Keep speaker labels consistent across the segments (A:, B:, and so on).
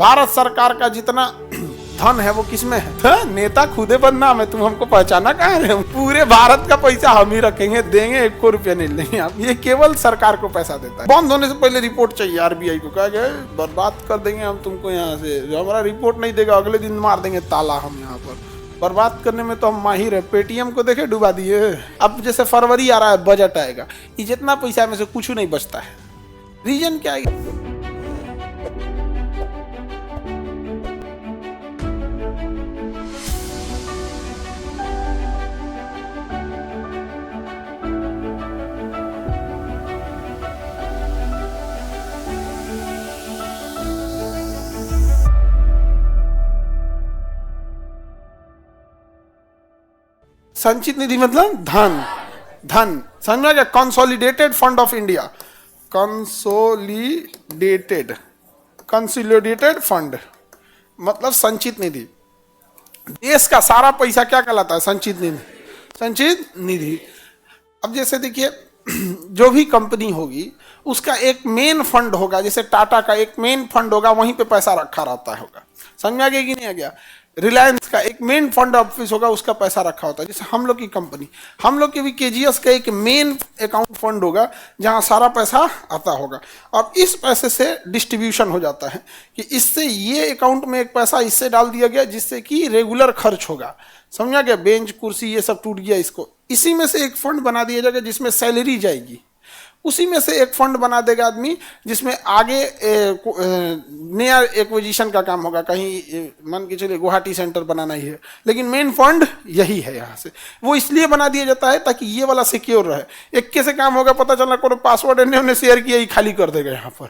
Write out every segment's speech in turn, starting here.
A: भारत सरकार का जितना धन है वो किसमें है? नेता खुदे बदनाम है, तुम हमको पहचाना कहाँ रहे हो? पूरे भारत का पैसा हम ही रखेंगे, देंगे 1 रुपया नहीं लेंगे आप। ये केवल सरकार को पैसा देता है। बंद होने से पहले रिपोर्ट चाहिए आरबीआई को, कहा गया बर्बाद कर देंगे हम तुमको यहाँ से, जो हमारा रिपोर्ट नहीं देगा अगले दिन मार देंगे ताला हम यहाँ पर। बर्बाद करने में तो हम माहिर है। पेटीएम को देखे डुबा दिए। अब जैसे फरवरी आ रहा है, बजट आएगा, ये जितना पैसा में से कुछ नहीं बचता है। रीजन क्या है? संचित निधि मतलब धन, धन समझ में क्या? Consolidated fund of India, consolidated fund मतलब संचित निधि। देश का सारा पैसा क्या कहलाता है? संचित निधि, संचित निधि। अब जैसे देखिए, जो भी कंपनी होगी उसका एक मेन फंड होगा, जैसे टाटा का एक मेन फंड होगा, वहीं पे पैसा रखा रहता होगा। समझ में आ गया कि नहीं आ गया? रिलायंस का एक मेन फंड ऑफिस होगा, उसका पैसा रखा होता है। जैसे हम लोग की कंपनी, हम लोग के भी केजीएस का एक मेन अकाउंट फंड होगा जहां सारा पैसा आता होगा। और इस पैसे से डिस्ट्रीब्यूशन हो जाता है कि इससे ये अकाउंट में एक पैसा इससे डाल दिया गया जिससे कि रेगुलर खर्च होगा। समझा गया? बेंच कुर्सी ये सब टूट गया, इसको इसी में से एक फंड बना दिया जाएगा जिसमें सैलरी जाएगी। उसी में से एक फंड बना देगा आदमी जिसमें आगे नया एक्विजिशन का काम होगा। कहीं मान के चलिए गुवाहाटी सेंटर बनाना ही है, लेकिन मेन फंड यही है। यहाँ से वो इसलिए बना दिया जाता है ताकि ये वाला सिक्योर रहे। एक कैसे काम होगा, पता चला कोई पासवर्ड इन्होंने शेयर किया, ही खाली कर देगा यहाँ पर।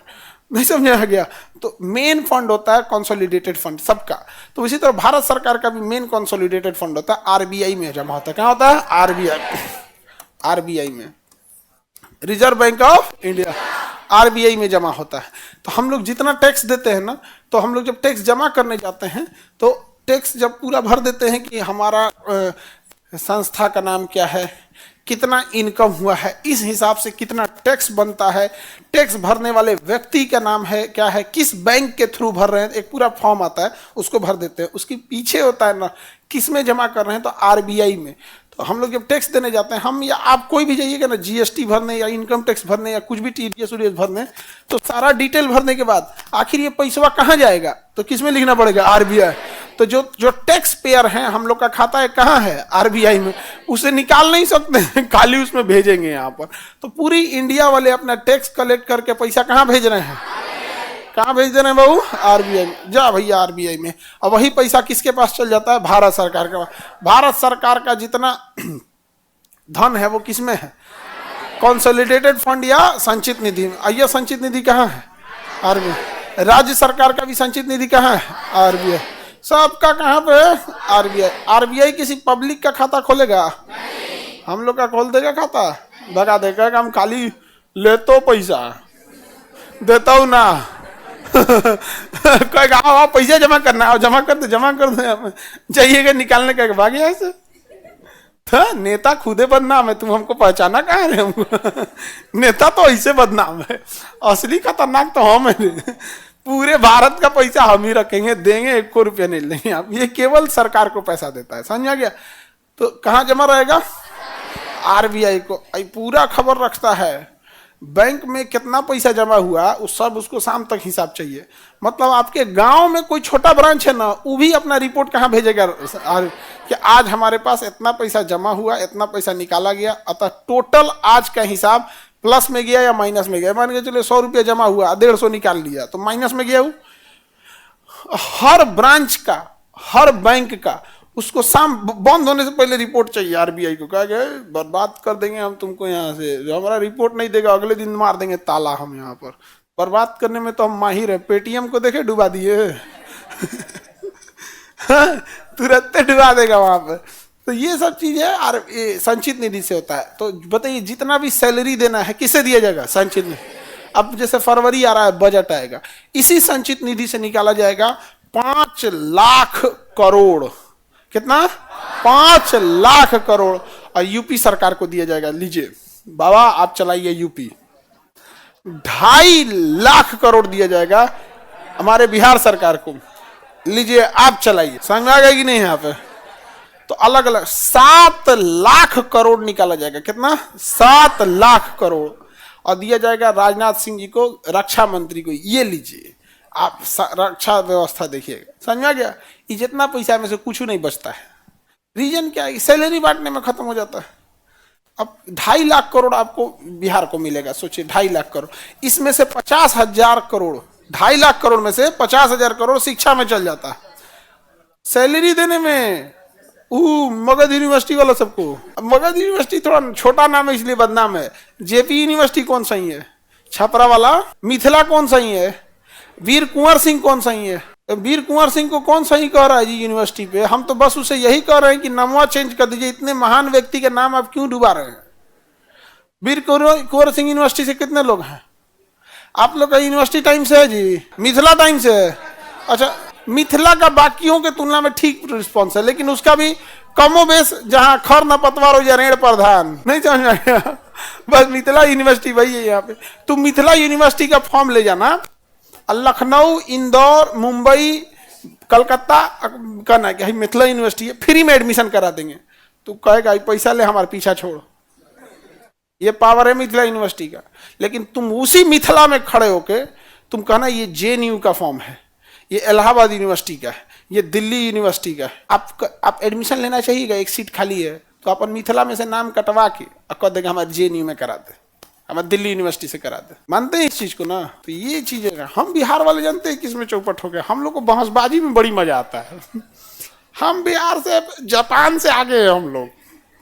A: नहीं समझा गया? तो मेन फंड होता है कंसोलिडेटेड फंड सबका। तो इसी तरह भारत सरकार का भी मेन कंसोलिडेटेड फंड होता है, आरबीआई में जमा होता है। क्या होता है? आरबीआई में, reserve bank of India, RBI में जमा होता है। तो हम लोग जितना टैक्स देते हैं ना, तो हम लोग जब टैक्स जमा करने जाते हैं तो टैक्स जब पूरा भर देते हैं कि हमारा संस्था का नाम क्या है, कितना इनकम हुआ है, इस हिसाब से कितना टैक्स बनता है, टैक्स भरने वाले व्यक्ति का नाम है क्या है, किस बैंक के थ्रू भर रहे हैं, एक पूरा फॉर्म आता है, उसको भर देते हैं। उसके पीछे होता है ना किस में जमा कर रहे हैं, तो आरबीआई में। तो हम लोग जब टैक्स देने जाते हैं, हम या आप कोई भी जाइएगा ना जीएसटी भरने या इनकम टैक्स भरने या कुछ भी टीडीएस भरने, तो सारा डिटेल भरने के बाद आखिर ये पैसा कहाँ जाएगा, तो किस में लिखना पड़ेगा? आरबीआई। तो जो टैक्स पेयर हैं, हम लोग का खाता है कहाँ है? आरबीआई में। उसे निकाल नहीं सकते, खाली उसमें भेजेंगे यहाँ पर। तो पूरी इंडिया वाले अपना टैक्स कलेक्ट करके पैसा कहाँ भेज रहे हैं? कहाँ भेज दे रहे हैं बाबू? आरबीआई में। जा भैया आरबीआई में। और वही पैसा किसके पास चल जाता है? भारत सरकार के पास। भारत सरकार का जितना धन है वो किसमें है? कंसोलिडेटेड फंड या संचित निधि में। आइए, संचित निधि कहाँ है? आरबीआई। राज्य सरकार का भी संचित निधि कहाँ है? आरबीआई। सबका कहाँ पे? आरबीआई। आरबीआई किसी पब्लिक का खाता खोलेगा? हम लोग का खोल देगा खाता? भगा देगा। हम खाली ले तो पैसा देता हूँ ना कोई गाँव पैसा जमा करना है, जमा कर दे, चाहिएगा निकालने का भाग यहाँ से। नेता खुदे बदनाम है, तुम हमको पहचाना कहाँ रहे हो? नेता तो ऐसे बदनाम है, असली खतरनाक तो हम है। पूरे भारत का पैसा हम ही रखेंगे, देंगे 1 रुपया नहीं लेंगे आप। ये केवल सरकार को पैसा देता है। समझ आ गया? तो कहाँ जमा रहेगा? आरबीआई को। पूरा खबर रखता है बैंक में कितना पैसा जमा हुआ, उस सब उसको शाम तक हिसाब चाहिए। मतलब आपके गांव में कोई छोटा ब्रांच है ना, वो भी अपना रिपोर्ट कहाँ भेजेगा कि आज हमारे पास इतना पैसा जमा हुआ, इतना पैसा निकाला गया। अतः टोटल आज का हिसाब प्लस में गया या माइनस में गया। मान के चलिए 100 रुपया जमा हुआ, 150 निकाल लिया, तो माइनस में गया। हर ब्रांच का, हर बैंक का उसको शाम बंद होने से पहले रिपोर्ट चाहिए आरबीआई को। कहा गया बर्बाद कर देंगे हम तुमको यहाँ से, जो हमारा रिपोर्ट नहीं देगा अगले दिन मार देंगे ताला हम यहाँ पर। बर्बाद करने में तो हम माहिर है। पेटीएम को देखे डुबा दिए तुरंत डुबा देगा वहां पर। तो ये सब चीजें संचित निधि से होता है। तो बताइए, जितना भी सैलरी देना है किससे दिया जाएगा? संचित निधि। अब जैसे फरवरी आ रहा है, बजट आएगा, इसी संचित निधि से निकाला जाएगा 5 लाख करोड़। कितना? 5 लाख करोड़। और यूपी सरकार को दिया जाएगा। लीजिए बाबा आप चलाइए यूपी। 2.5 लाख करोड़ दिया जाएगा हमारे बिहार सरकार को, लीजिए आप चलाइए। समझ में आ गया कि नहीं यहाँ पे? तो अलग अलग 7 लाख करोड़ निकाला जाएगा। कितना? 7 लाख करोड़, और दिया जाएगा राजनाथ सिंह जी को, रक्षा मंत्री को। ये लीजिए आप रक्षा व्यवस्था देखिएगा। समझ में आ गया? ये जितना पैसा में से कुछ नहीं बचता है। रीजन क्या है? सैलरी बांटने में खत्म हो जाता है। अब 2.5 लाख करोड़ आपको बिहार को मिलेगा। सोचिए 2.5 लाख करोड़, इसमें से 50,000 करोड़, 2.5 लाख करोड़ में से 50,000 करोड़ शिक्षा में चल जाता है, सैलरी देने में। मगध यूनिवर्सिटी वाला सबको। मगध यूनिवर्सिटी थोड़ा छोटा नाम है इसलिए बदनाम है। जेपी यूनिवर्सिटी कौन सही है? छपरा वाला। मिथिला कौन सही है? वीर कुंवर सिंह कौन सही है? वीर कुंवर सिंह को कौन सही कह रहा है जी यूनिवर्सिटी पे? हम तो बस उसे यही कह रहे हैं कि नामवा चेंज कर दीजिए। इतने महान व्यक्ति के नाम आप क्यों डुबा रहे हैं? वीर कुंवर सिंह यूनिवर्सिटी से कितने लोग हैं? आप लोग का यूनिवर्सिटी टाइम से है जी? मिथिला टाइम से है? अच्छा, मिथिला का बाकियों के तुलना में ठीक रिस्पॉन्स है, लेकिन उसका भी कमो बेस, जहां खर न पतवार हो जरेड़ प्रधान। नहीं समझ में आया? बस मिथिला यूनिवर्सिटी वही है यहाँ पे। तुम मिथिला यूनिवर्सिटी का फॉर्म ले जाना, लखनऊ, इंदौर, मुंबई, कलकत्ता करना कि मिथिला यूनिवर्सिटी है, फ्री में एडमिशन करा देंगे। तू कहेगा पैसा ले, हमारा पीछा छोड़। ये पावर है मिथिला यूनिवर्सिटी का। लेकिन तुम उसी मिथिला में खड़े होके तुम कहना ये जेएनयू का फॉर्म है, ये इलाहाबाद यूनिवर्सिटी का है, ये दिल्ली यूनिवर्सिटी का है। आप एडमिशन लेना चाहिएगा, एक सीट खाली है तो अपन मिथिला में से नाम कटवा के कह देंगे हमारे जेएनयू में करा दे, हमारे दिल्ली यूनिवर्सिटी से करा दे। मानते हैं इस चीज को ना? तो ये चीजें हम बिहार वाले जानते हैं किसमें चौपट हो गया। हम लोग को बहसबाजी में बड़ी मजा आता है। हम बिहार से, जापान से आगे हैं हम लोग।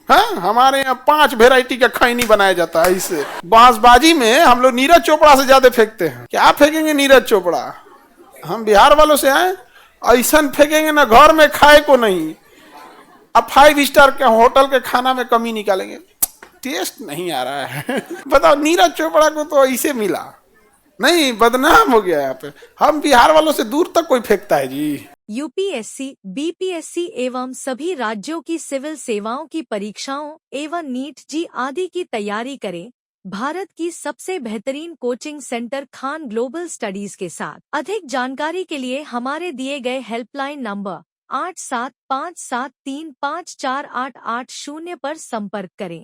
A: हाँ, हमारे यहाँ 5 वेराइटी का खैनी बनाया जाता है। इससे बांसबाजी में हम लोग नीरज चोपड़ा से ज्यादा फेंकते हैं। क्या फेंकेंगे नीरज चोपड़ा? हम बिहार वालों से आए, ऐसा फेंकेंगे ना घर में खाए को नहीं। अब 5 स्टार के होटल के खाना में कमी निकालेंगे, टेस्ट नहीं आ रहा है। बताओ, नीरज चोपड़ा को तो ऐसे मिला नहीं, बदनाम हो गया यहाँ पे। हम बिहार वालों से दूर तक कोई फेंकता है जी।
B: यूपीएससी, बीपीएससी एवं सभी राज्यों की सिविल सेवाओं की परीक्षाओं एवं नीट जी आदि की तैयारी करें भारत की सबसे बेहतरीन coaching centre Khan global studies के साथ। अधिक जानकारी के लिए हमारे दिए गए हेल्पलाइन नंबर 8757354880 पर संपर्क करें।